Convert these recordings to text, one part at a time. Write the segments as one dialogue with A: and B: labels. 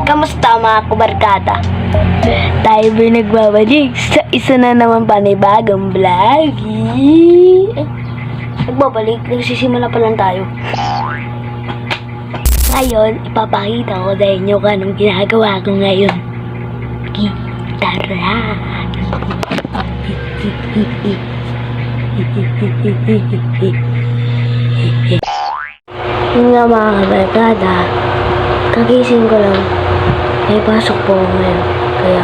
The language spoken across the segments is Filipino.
A: Kamusta mga kubarkada? Tayo ba'y nagbabalik sa isa na naman panibagong vlog? Nagbabalik, nagsisimula pa lang tayo. Ngayon, ipapakita ko sa inyo kung anong ginagawa ko ngayon. Tara! Yun nga mga kabarkada, kagising ko lang, may pasok po ako ngayon, kaya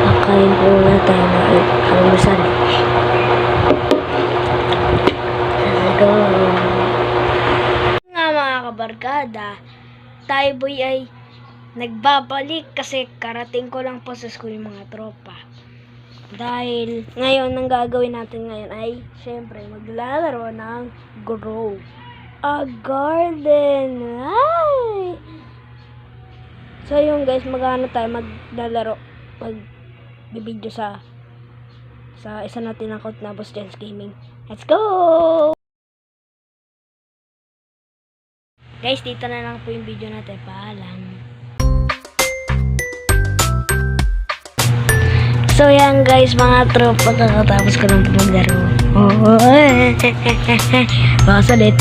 A: kakain po na tayo ng almusal. Let's go! Nga mga kabarkada, tayo boy ay nagbabalik kasi karating ko lang po sa school yung mga tropa. Dahil ngayon, ang gagawin natin ngayon ay syempre maglalaro ng Grow a Garden. Ay! So yun guys, maglalaro, magbibideo sa isa natin akot na Boss Jens Gaming. Let's go! Guys, dito na lang po yung video natin. Paalam. So yan guys, mga tropa, kakatapos ko lang po maglaro. Baka salit.